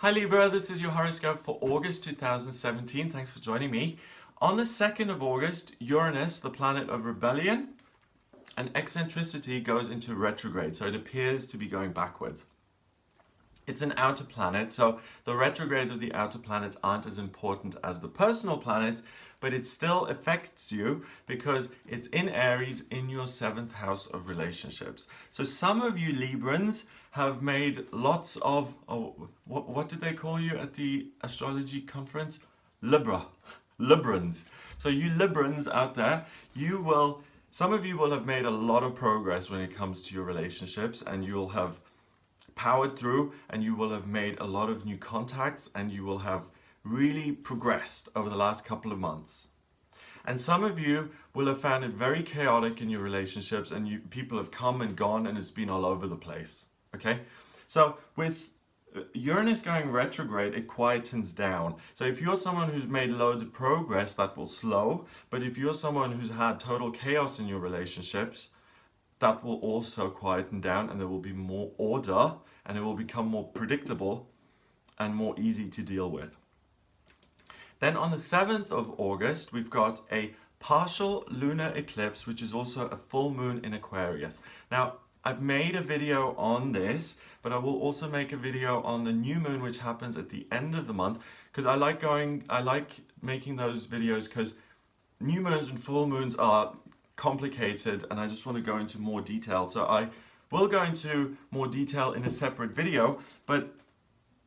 Hi Libra, this is your horoscope for August 2017. Thanks for joining me. On the 2nd of August, Uranus, the planet of rebellion and eccentricity, goes into retrograde, so it appears to be going backwards. It's an outer planet, so the retrogrades of the outer planets aren't as important as the personal planets, but it still affects you because it's in Aries in your 7th house of relationships. So some of you Librans have made lots of, what did they call you at the astrology conference? Librans. So you Librans out there, some of you will have made a lot of progress when it comes to your relationships, and you'll have powered through, and you will have made a lot of new contacts, and you will have really progressed over the last couple of months. And some of you will have found it very chaotic in your relationships, and people have come and gone, and it's been all over the place. Okay, so with Uranus going retrograde, it quietens down. So if you're someone who's made loads of progress, that will slow. But if you're someone who's had total chaos in your relationships, that will also quieten down, and there will be more order, and it will become more predictable and more easy to deal with. Then on the 7th of August, we've got a partial lunar eclipse, which is also a full moon in Aquarius. Now, I've made a video on this, but I will also make a video on the new moon, which happens at the end of the month, because I like making those videos because new moons and full moons are complicated, and I just want to go into more detail. So I will go into more detail in a separate video, but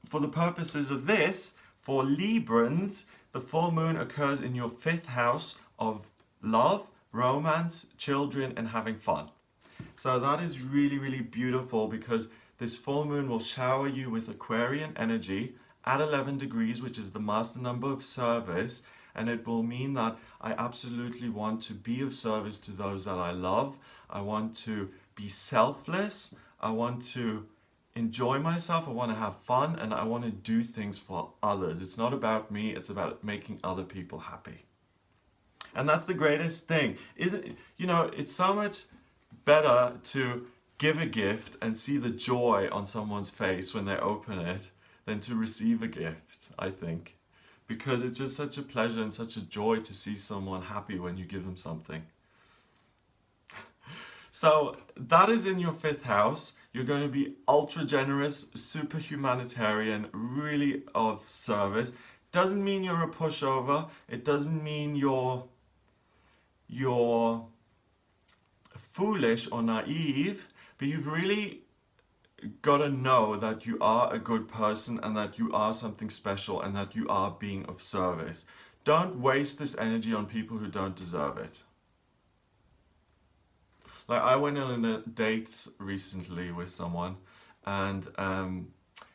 for the purposes of this, for Librans, the full moon occurs in your 5th house of love, romance, children, and having fun. So that is really, really beautiful, because this full moon will shower you with Aquarian energy at 11 degrees, which is the master number of service. And it will mean that I absolutely want to be of service to those that I love. I want to be selfless. I want to enjoy myself. I want to have fun, and I want to do things for others. It's not about me. It's about making other people happy. And that's the greatest thing. Isn't it? You know, it's so much better to give a gift and see the joy on someone's face when they open it than to receive a gift, I think. Because it's just such a pleasure and such a joy to see someone happy when you give them something. So that is in your 5th house. You're going to be ultra generous, super humanitarian, really of service. Doesn't mean you're a pushover. It doesn't mean you're foolish or naive, but you've really got to know that you are a good person, and that you are something special, and that you are being of service. Don't waste this energy on people who don't deserve it. Like, I went on a date recently with someone, and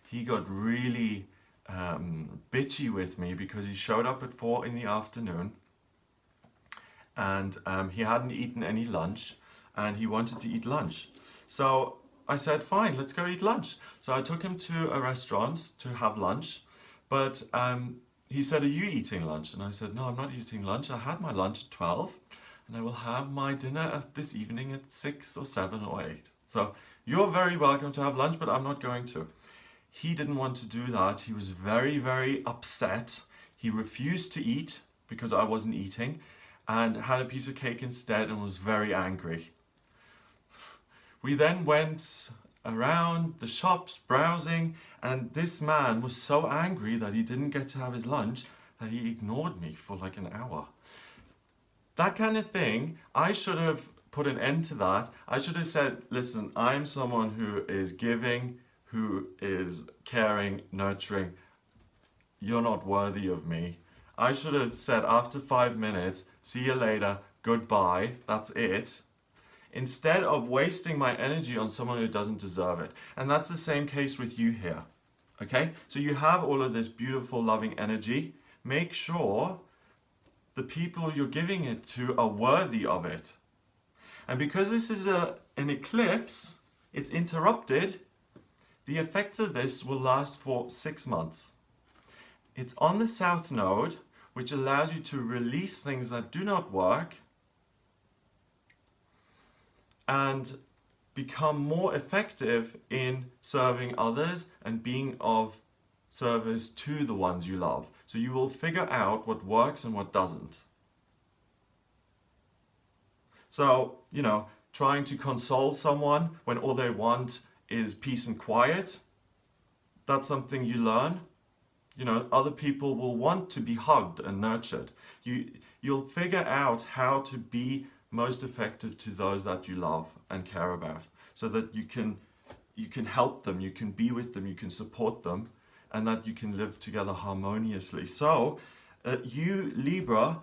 he got really bitchy with me because he showed up at 4 in the afternoon, and he hadn't eaten any lunch, and he wanted to eat lunch. So I said, fine, let's go eat lunch. So I took him to a restaurant to have lunch, but he said, are you eating lunch? And I said, no, I'm not eating lunch. I had my lunch at 12, and I will have my dinner this evening at 6 or 7 or 8. So you're very welcome to have lunch, but I'm not going to. He didn't want to do that. He was very, very upset. He refused to eat because I wasn't eating, and had a piece of cake instead, and was very angry. We then went around the shops browsing, and this man was so angry that he didn't get to have his lunch that he ignored me for like an hour. That kind of thing, I should have put an end to that. I should have said, listen, I'm someone who is giving, who is caring, nurturing. You're not worthy of me. I should have said after 5 minutes, see you later, goodbye, that's it. Instead of wasting my energy on someone who doesn't deserve it. And that's the same case with you here. Okay? So you have all of this beautiful, loving energy. Make sure the people you're giving it to are worthy of it. And because this is an eclipse, it's interrupted, the effects of this will last for 6 months. It's on the South Node, which allows you to release things that do not work and become more effective in serving others and being of service to the ones you love. So you will figure out what works and what doesn't. So, you know, trying to console someone when all they want is peace and quiet, that's something you learn. You know, other people will want to be hugged and nurtured. You'll figure out how to be most effective to those that you love and care about, so that you can help them, you can be with them, you can support them, and that you can live together harmoniously. So you, Libra,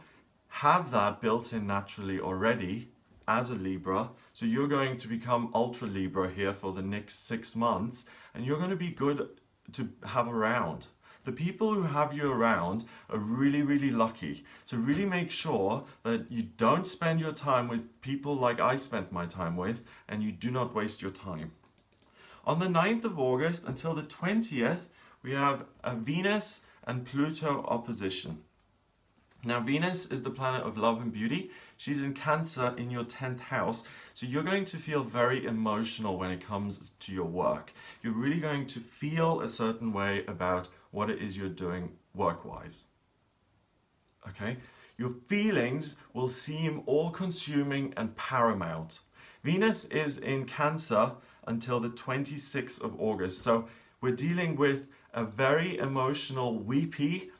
have that built in naturally already as a Libra. So you're going to become Ultra Libra here for the next 6 months, and you're going to be good to have around. The people who have you around are really, really lucky. So really make sure that you don't spend your time with people like I spent my time with, and you do not waste your time. On the 9th of August until the 20th, we have a Venus and Pluto opposition. Now, Venus is the planet of love and beauty. She's in Cancer in your 10th house. So you're going to feel very emotional when it comes to your work. You're really going to feel a certain way about what it is you're doing work-wise. Okay? Your feelings will seem all-consuming and paramount. Venus is in Cancer until the 26th of August. So we're dealing with a very emotional, weepy,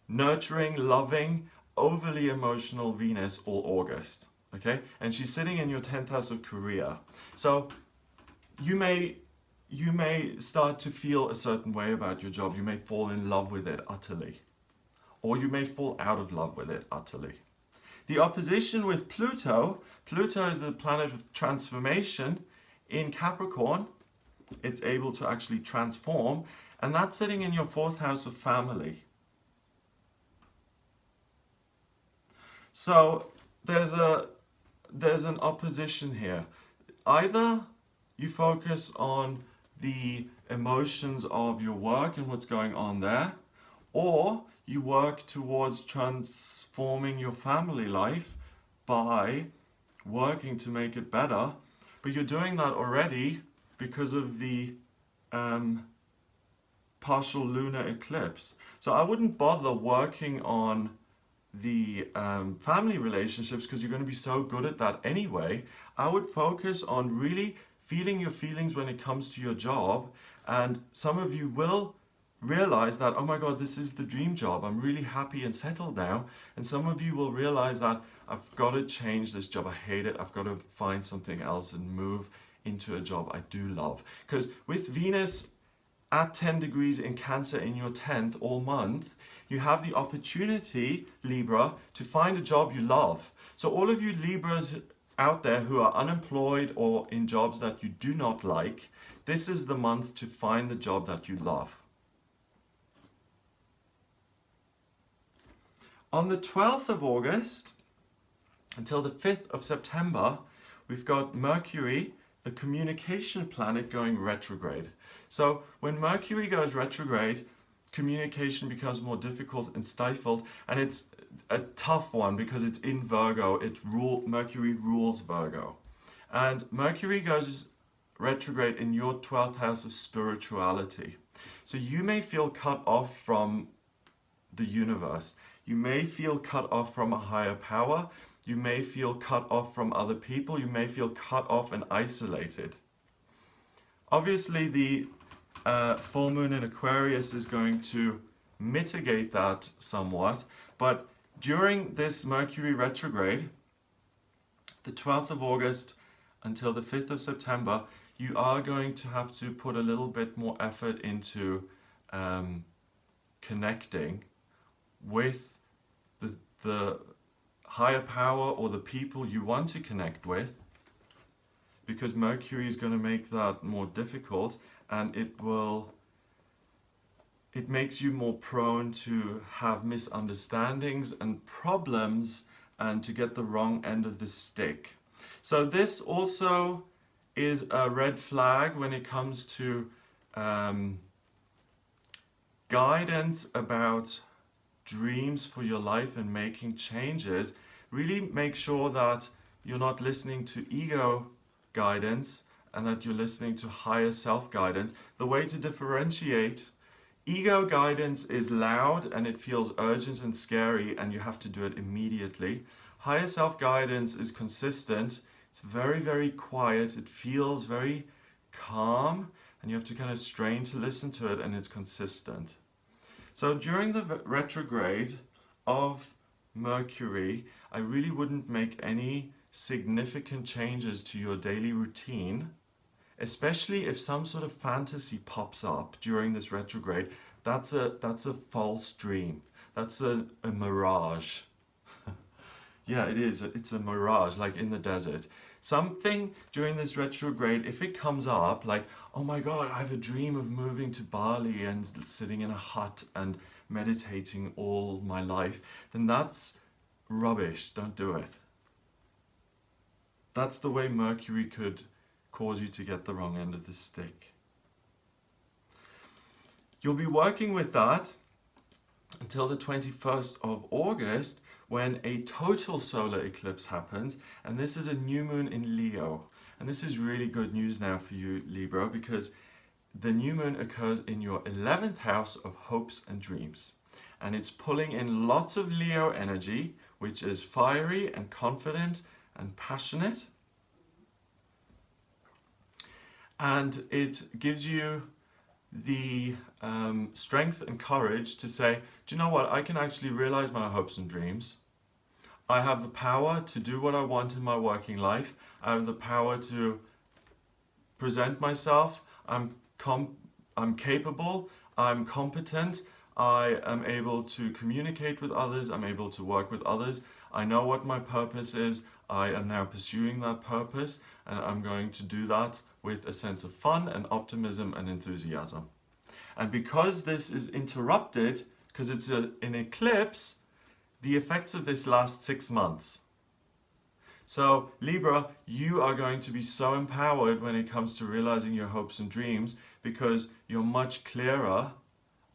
nurturing, loving, overly emotional Venus all August. Okay? And she's sitting in your 10th house of career. So you may start to feel a certain way about your job. You may fall in love with it utterly. Or you may fall out of love with it utterly. The opposition with Pluto, Pluto is the planet of transformation in Capricorn. It's able to actually transform, and that's sitting in your 4th house of family. So there's an opposition here. Either you focus on the emotions of your work and what's going on there, or you work towards transforming your family life by working to make it better. But you're doing that already because of the partial lunar eclipse. So I wouldn't bother working on the family relationships because you're going to be so good at that anyway. I would focus on really feeling your feelings when it comes to your job, and some of you will realize that, oh my god, this is the dream job, I'm really happy and settled now, and some of you will realize that I've got to change this job, I hate it, I've got to find something else and move into a job I do love. Because with Venus at 10 degrees in Cancer in your 10th all month, you have the opportunity, Libra, to find a job you love. So all of you Libras out there who are unemployed or in jobs that you do not like, this is the month to find the job that you love. On the 12th of August until the 5th of September, we've got Mercury, the communication planet, going retrograde. So when Mercury goes retrograde, communication becomes more difficult and stifled, and it's a tough one because it's in Virgo. Mercury rules Virgo. And Mercury goes retrograde in your 12th house of spirituality. So you may feel cut off from the universe. You may feel cut off from a higher power. You may feel cut off from other people. You may feel cut off and isolated. Obviously, the full moon in Aquarius is going to mitigate that somewhat, but during this Mercury retrograde, the 12th of August until the 5th of September, you are going to have to put a little bit more effort into connecting with the higher power or the people you want to connect with, because Mercury is going to make that more difficult, and it makes you more prone to have misunderstandings and problems and to get the wrong end of the stick. So this also is a red flag when it comes to guidance about dreams for your life and making changes. Really make sure that you're not listening to ego guidance and that you're listening to higher self guidance. The way to differentiate Ego guidance is loud and it feels urgent and scary and you have to do it immediately. Higher self guidance is consistent. It's very, very quiet. It feels very calm and you have to kind of strain to listen to it, and it's consistent. So during the retrograde of Mercury, I really wouldn't make any significant changes to your daily routine, especially if some sort of fantasy pops up during this retrograde. That's a false dream. That's a mirage. Yeah, it is. It's a mirage, like in the desert. Something during this retrograde, if it comes up, like, oh my God, I have a dream of moving to Bali and sitting in a hut and meditating all my life, then that's rubbish. Don't do it. That's the way Mercury could cause you to get the wrong end of the stick. You'll be working with that until the 21st of August, when a total solar eclipse happens, and this is a new moon in Leo. And this is really good news now for you, Libra, because the new moon occurs in your 11th house of hopes and dreams. And it's pulling in lots of Leo energy, which is fiery and confident and passionate. And it gives you the strength and courage to say, do you know what, I can actually realize my hopes and dreams. I have the power to do what I want in my working life. I have the power to present myself. I'm capable, I'm competent, I am able to communicate with others, I'm able to work with others. I know what my purpose is. I am now pursuing that purpose, and I'm going to do that with a sense of fun and optimism and enthusiasm. And because this is interrupted, because it's an eclipse, the effects of this last 6 months. So Libra, you are going to be so empowered when it comes to realizing your hopes and dreams, because you're much clearer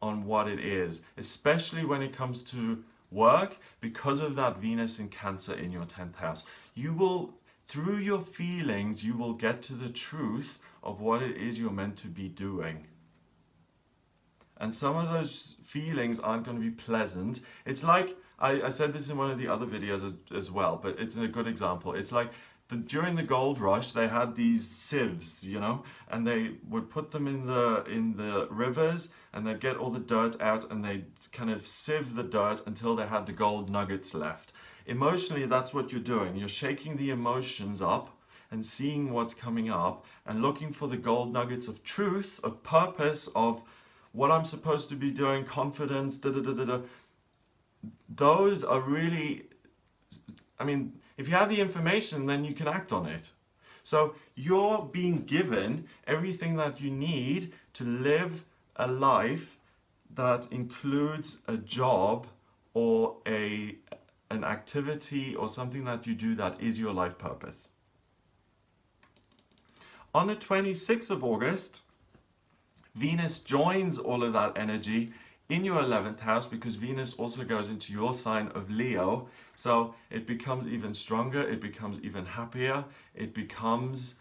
on what it is, especially when it comes to work, because of that Venus in Cancer in your 10th house. You will, through your feelings, you will get to the truth of what it is you're meant to be doing. And some of those feelings aren't going to be pleasant. It's like, I said this in one of the other videos as well, but it's a good example. It's like during the gold rush, they had these sieves, you know, and they would put them in the rivers, and they'd get all the dirt out, and they'd kind of sieve the dirt until they had the gold nuggets left. Emotionally, that's what you're doing. You're shaking the emotions up and seeing what's coming up and looking for the gold nuggets of truth, of purpose, of what I'm supposed to be doing, confidence, da-da-da-da-da. Those are really, I mean, if you have the information, then you can act on it. So you're being given everything that you need to live a life that includes a job or an activity or something that you do that is your life purpose. On the 26th of August, Venus joins all of that energy in your 11th house, because Venus also goes into your sign of Leo. So it becomes even stronger, it becomes even happier, it becomes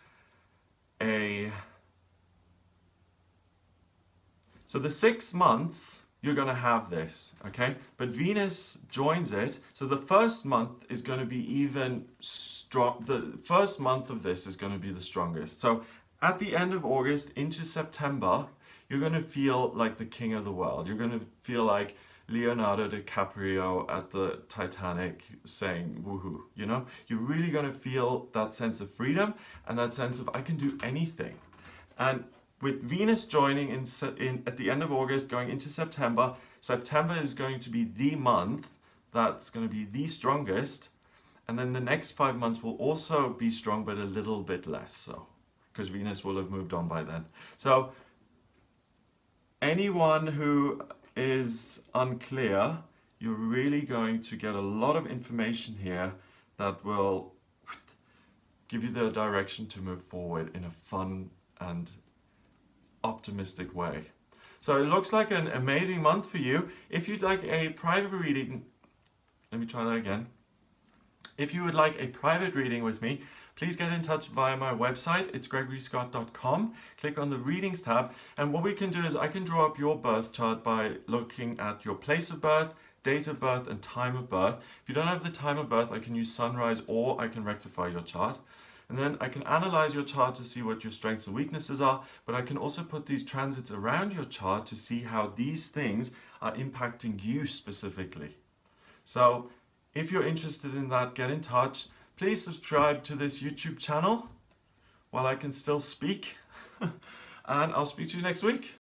so the 6 months you're going to have this, okay? But Venus joins it, so the first month is going to be even strong. The first month of this is going to be the strongest. So at the end of August into September, you're going to feel like the king of the world. You're going to feel like Leonardo DiCaprio at the Titanic saying woohoo, you know? You're really going to feel that sense of freedom and that sense of I can do anything. And with Venus joining at the end of August going into September, September is going to be the month that's going to be the strongest. And then the next 5 months will also be strong, but a little bit less so, because Venus will have moved on by then. So anyone who is unclear, you're really going to get a lot of information here that will give you the direction to move forward in a fun and optimistic way. So it looks like an amazing month for you. If you'd like a private reading, let me try that again. If you would like a private reading with me, please get in touch via my website. It's gregoryscott.com. Click on the readings tab, and what we can do is I can draw up your birth chart by looking at your place of birth, date of birth, and time of birth. If you don't have the time of birth, I can use sunrise, or I can rectify your chart. And then I can analyze your chart to see what your strengths and weaknesses are, but I can also put these transits around your chart to see how these things are impacting you specifically. So if you're interested in that, get in touch. Please subscribe to this YouTube channel while I can still speak. And I'll speak to you next week.